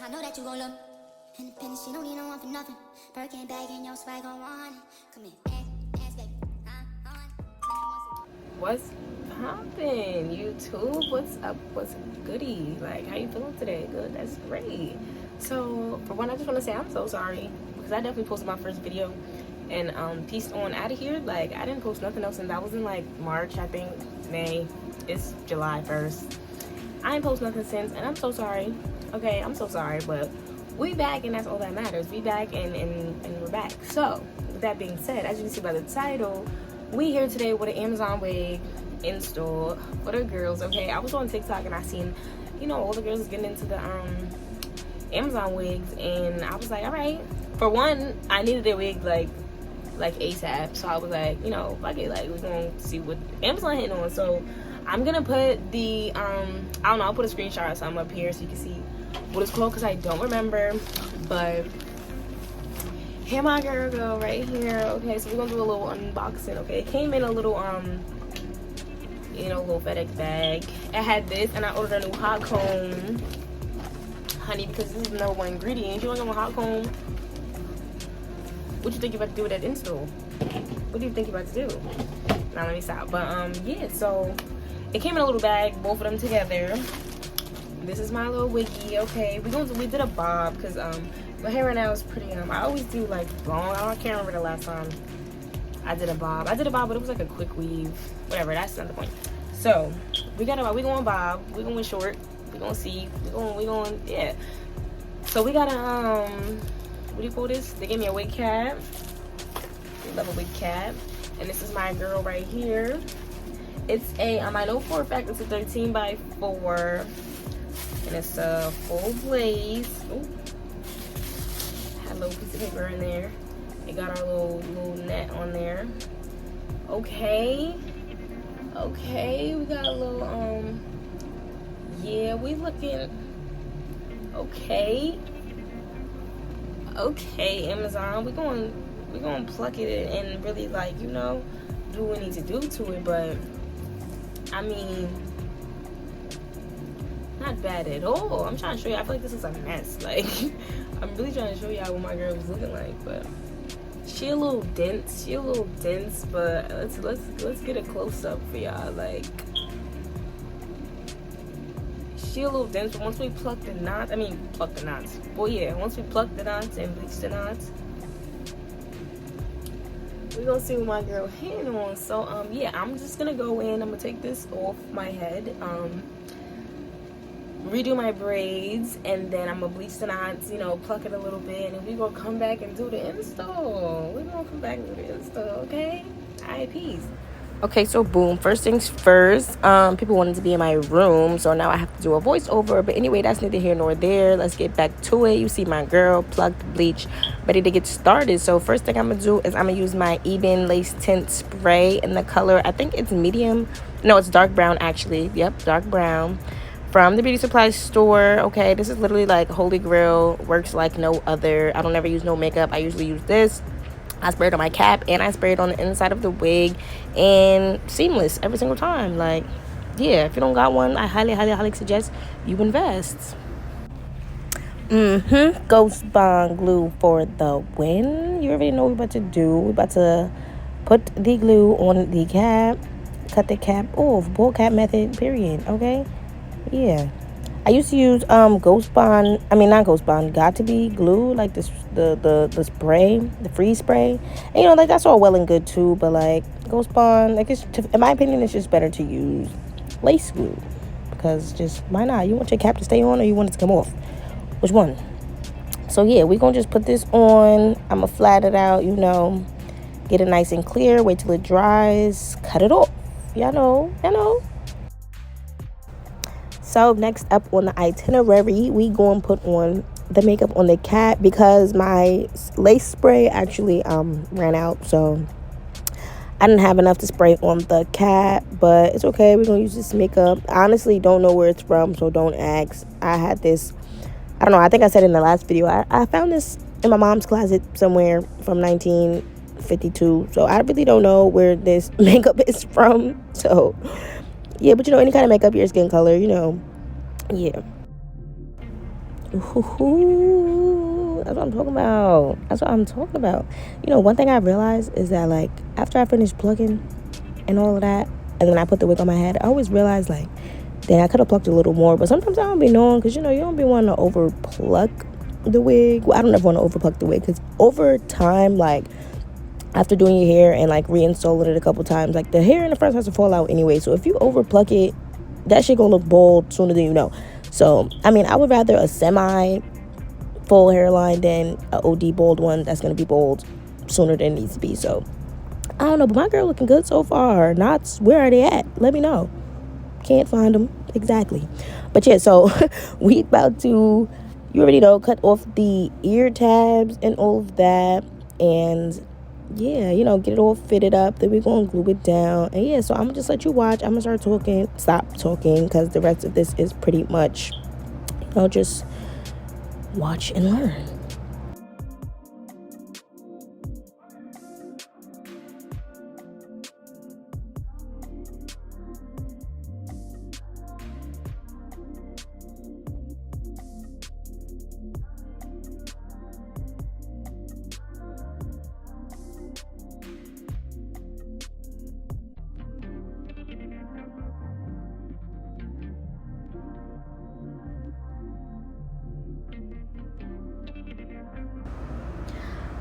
I know that you gon' look independent, she don't need no one for nothing. Birkin bag and your swag on one. Come here, ass baby. What's poppin', YouTube? What's up? What's goody? Like, how you feeling today? Good, that's great. So, for one, I just want to say I'm so sorry because I definitely posted my first video and pieced on out of here. Like, I didn't post nothing else since that was in like March, I think. May. It's July 1st. I ain't post nothing since, and I'm so sorry. Okay, I'm so sorry, but we back, and that's all that matters. We back, and we're back. So, with that being said, as you can see by the title, we here today with an Amazon wig install for the girls. Okay, I was on TikTok and I seen, you know, all the girls getting into the Amazon wigs, and I was like, all right. For one, I needed a wig like ASAP, so I was like, you know, fuck it, like we're gonna see what Amazon hitting on. So I'm gonna put the I don't know, I'll put a screenshot or something up here so you can see what it's called because I don't remember. But here my girl go right here. Okay, so we're gonna do a little unboxing. Okay, it came in a little you know, little FedEx bag. I had this and I ordered a new hot comb, honey, because this is the number one ingredient. You want a hot comb? What you think you're about to do with that install? What do you think you're about to do? Now let me stop. But yeah, so it came in a little bag, both of them together. This is my little wiggy. Okay, we did a bob because my hair right now is pretty I always do like long. I can't remember the last time I did a bob, but it was like a quick weave. Whatever, that's not the point. So we going bob, we going short, we going see, we going yeah. So we got a what do you call this? They gave me a wig cap. We love a wig cap. And this is my girl right here. It's a I know for a fact it's a 13 by 4, and it's a full blaze. Ooh. Had a little piece of paper in there. It got our little net on there. Okay, we got a little yeah, we looking okay. Okay, Amazon, we're going to pluck it and really, like, you know, do what we need to do to it. But I mean, not bad at all. I'm trying to show you. I feel like this is a mess. Like, I'm really trying to show y'all what my girl was looking like. But she a little dense. But let's get a close up for y'all. Like, she a little dense, but once we pluck the knots, well, yeah, once we pluck the knots and bleach the knots, we're gonna see what my girl hand on. So yeah, I'm just gonna go in, I'm gonna take this off my head, redo my braids, and then I'm gonna bleach the knots, you know, pluck it a little bit, and we're gonna come back and do the install. Okay? Alright, peace. Okay, so boom, first things first, people wanted to be in my room, so now I have to do a voiceover. But anyway, that's neither here nor there. Let's get back to it. You see my girl plucked, bleach, ready to get started. So first thing I'm gonna do is I'm gonna use my Ebin lace tint spray in the color, I think it's medium, no, it's dark brown actually. Yep, dark brown, from the beauty supply store. Okay, this is literally like holy grail, works like no other. I don't ever use no makeup. I usually use this. I spray it on my cap and I spray it on the inside of the wig, and seamless every single time. Like, yeah, if you don't got one, I highly suggest you invest. Ghost Bond glue for the win. You already know what we're about to do. We're about to put the glue on the cap, cut the cap off, bull cap method, period. Okay, yeah. I used to use Ghost Bond. I mean, not Ghost Bond. Got to be glue, like this, the spray, the freeze spray. And, you know, like that's all well and good too. But like Ghost Bond, like in my opinion, it's just better to use lace glue, because just why not? You want your cap to stay on or you want it to come off? Which one? So yeah, we're gonna just put this on. I'm gonna flat it out, you know, get it nice and clear. Wait till it dries. Cut it off. Y'all know. So next up on the itinerary, we going to put on the makeup on the cat because my lace spray actually ran out. So I didn't have enough to spray on the cat, but it's okay. We're going to use this makeup. I honestly don't know where it's from, so don't ask. I had this, I don't know, I think I said in the last video, I found this in my mom's closet somewhere from 1952. So I really don't know where this makeup is from. So yeah, but you know, any kind of makeup, your skin color, you know, yeah. Ooh, that's what I'm talking about. That's what I'm talking about. You know, one thing I realized is that, like, after I finish plucking and all of that, and then I put the wig on my head, I always realize, like, dang, I could have plucked a little more. But sometimes I don't be knowing, because, you know, you don't be wanting to over pluck the wig. Well, I don't ever want to over pluck the wig, because over time, like, after doing your hair and, like, reinstalling it a couple times, like, the hair in the front has to fall out anyway. So if you over pluck it, that shit gonna look bald sooner than you know. So, I mean, I would rather a semi full hairline than a OD bald one that's gonna be bald sooner than it needs to be. So, I don't know, but my girl looking good so far. Knots, where are they at? Let me know. Can't find them exactly. But yeah, so we about to, you already know, cut off the ear tabs and all of that, and yeah, you know, get it all fitted up. Then we're gonna glue it down. And yeah, so I'm gonna just let you watch. I'm gonna stop talking, because the rest of this is pretty much, you know, just watch and learn.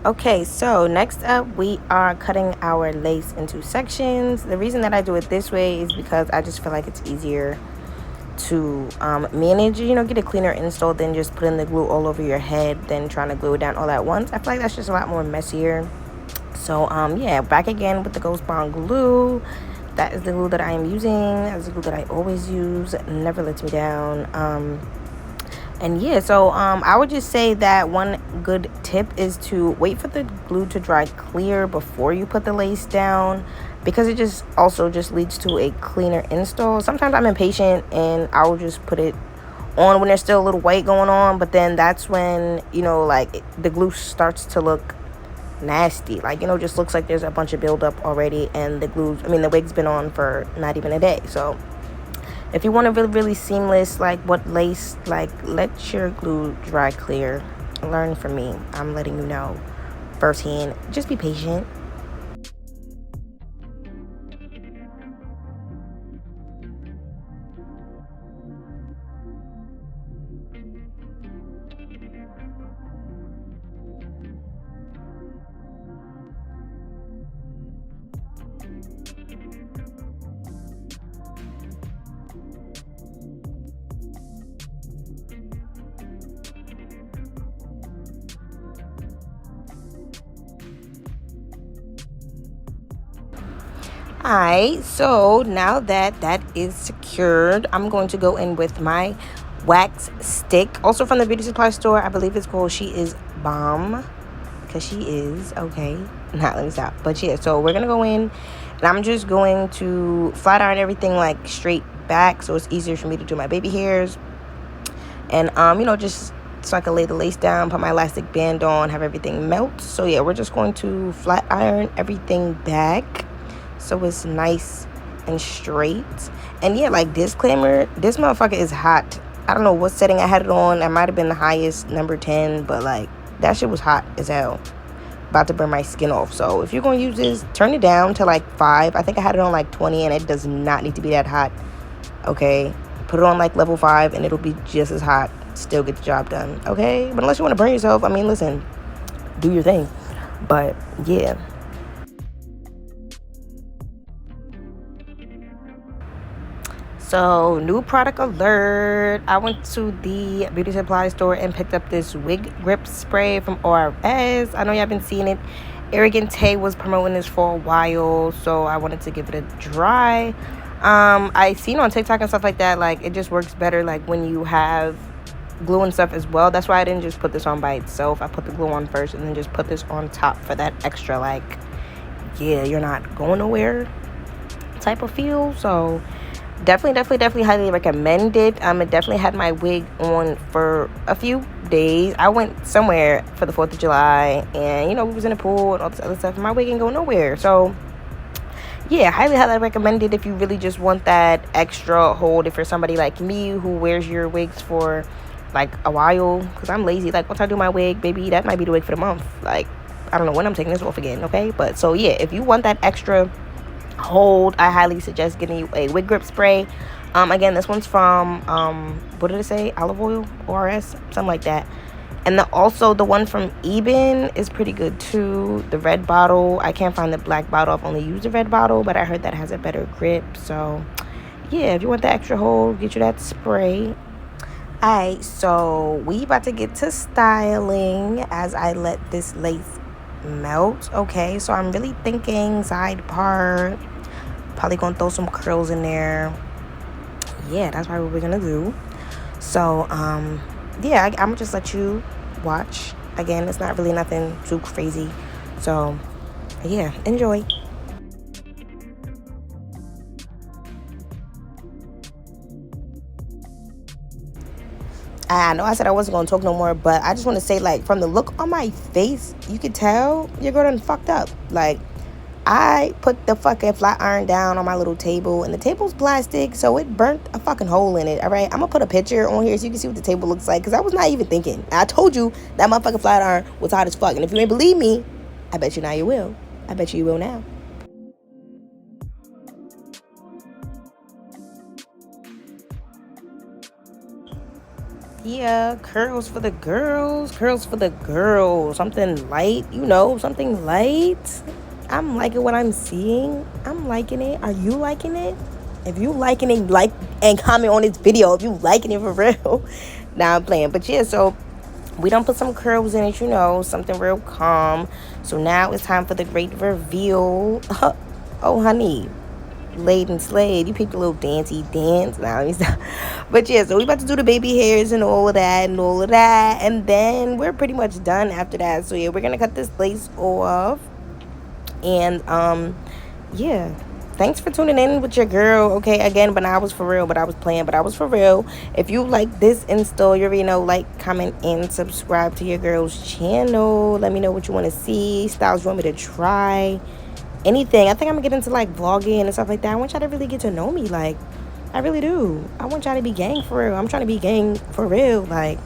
Okay, so next up we are cutting our lace into sections. The reason that I do it this way is because I just feel like it's easier to manage, you know, get a cleaner install than just putting the glue all over your head, then trying to glue it down all at once. I feel like that's just a lot more messier. So yeah, back again with the Ghost Bond glue. That is the glue that I am using. That's the glue that I always use. It never lets me down. And yeah, so I would just say that one good tip is to wait for the glue to dry clear before you put the lace down, because it just also just leads to a cleaner install. Sometimes I'm impatient and I'll just put it on when there's still a little white going on, but then that's when, you know, like the glue starts to look nasty, like, you know, just looks like there's a bunch of buildup already, and the wig's been on for not even a day. So if you want a really, really seamless, like, what lace, like, let your glue dry clear. Learn from me. I'm letting you know firsthand. Just be patient. Alright, so now that that is secured, I'm going to go in with my wax stick, also from the beauty supply store. I believe it's called She Is Bomb, because she is. Okay, let me stop. But yeah, so we're gonna go in, and I'm just going to flat iron everything, like, straight back, so it's easier for me to do my baby hairs. And you know, just so I can lay the lace down, put my elastic band on, have everything melt. So yeah, we're just going to flat iron everything back so it's nice and straight. And yeah, like, disclaimer, this motherfucker is hot. I don't know what setting I had it on. I might have been the highest, number 10, but like, that shit was hot as hell. About to burn my skin off. So if you're going to use this, turn it down to like 5. I think I had it on like 20, and it does not need to be that hot. Okay, put it on like level 5 and it'll be just as hot. Still get the job done. Okay, but unless you want to burn yourself, I mean, listen, do your thing. But yeah. So, new product alert. I went to the beauty supply store and picked up this Wig Grip Spray from ORS. I know y'all been seeing it. Arrogant Tay was promoting this for a while, so I wanted to give it a try. I seen on TikTok and stuff like that, like, it just works better, like, when you have glue and stuff as well. That's why I didn't just put this on by itself. I put the glue on first and then just put this on top for that extra, like, yeah, you're not going nowhere type of feel. So definitely highly recommend it. It definitely had my wig on for a few days. I went somewhere for the 4th of July, and, you know, we was in the pool and all this other stuff, and my wig ain't go nowhere. So yeah, highly recommend it if you really just want that extra hold. If you're somebody like me who wears your wigs for like a while, because I'm lazy. Like once I do my wig, baby, that might be the wig for the month. Like I don't know when I'm taking this off again, okay? But so yeah, if you want that extra hold, I highly suggest getting you a Wig Grip Spray. Again, this one's from what did it say, olive oil, ORS, something like that. And also the one from Eben is pretty good too. The red bottle, I can't find the black bottle. I've only used the red bottle, but I heard that has a better grip. So yeah, if you want the extra hold, get you that spray. Alright, so we about to get to styling as I let this lace melt. Okay, so I'm really thinking side part, probably gonna throw some curls in there. Yeah, that's probably what we're gonna do. So yeah, I'm gonna just let you watch. Again, it's not really nothing too crazy, so yeah, enjoy. I know I said I wasn't gonna talk no more, but I just want to say, like, from the look on my face, you could tell your girl done fucked up. Like, I put the fucking flat iron down on my little table, and the table's plastic, so it burnt a fucking hole in it. All right, I'm gonna put a picture on here so you can see what the table looks like, because I was not even thinking. I told you that motherfucking flat iron was hot as fuck, and if you ain't believe me, I bet you now you will. I bet you will now. Yeah, curls for the girls. Curls for the girls. Something light, something light. I'm liking what I'm seeing. I'm liking it. Are you liking it? If you liking it, like and comment on this video if you liking it for real. Now I'm playing. But yeah, so we don't put some curls in it, something real calm. So now it's time for the great reveal. Oh, honey. Laid and slayed. You picked a little dancey dance. Now let me stop. But yeah, so we about to do the baby hairs and all of that and then we're pretty much done after that. So yeah, we're gonna cut this lace off. And yeah, thanks for tuning in with your girl. Okay, again, but I was for real, but I was playing, but I was for real. If you like this install, you already know, like, comment, and subscribe to your girl's channel. Let me know what you want to see, styles you want me to try, anything. I think I'm gonna get into like vlogging and stuff like that. I want y'all to really get to know me. Like, I really do. I want y'all to be gang for real. I'm trying to be gang for real. Like,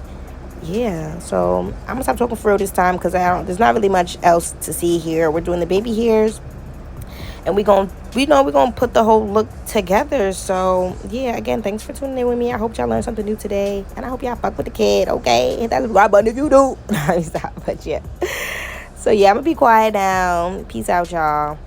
yeah. So I'm gonna stop talking for real this time, because there's not really much else to see here. We're doing the baby hairs, and we're gonna put the whole look together. So yeah, again, thanks for tuning in with me. I hope y'all learned something new today, and I hope y'all fuck with the kid. Okay, hit that subscribe button if you do. Stop. But yeah, so yeah, I'm gonna be quiet now. Peace out, y'all.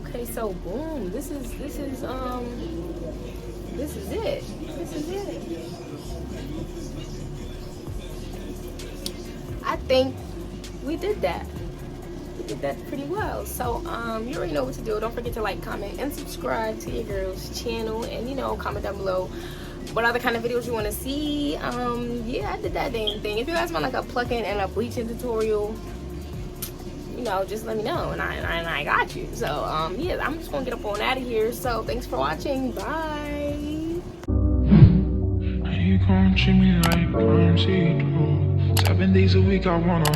Okay, so boom, this is it. This is it. I think we did that. We did that pretty well. So you already know what to do. Don't forget to like, comment, and subscribe to your girl's channel, and you know, comment down below what other kind of videos you want to see. Yeah, I did that dang thing. If you guys want like a plucking and a bleaching tutorial, you know, just let me know, and I got you. So yeah, I'm just gonna get up on out of here. So thanks for watching. Bye. You gon' treat me like currency, 7 days a week I wanna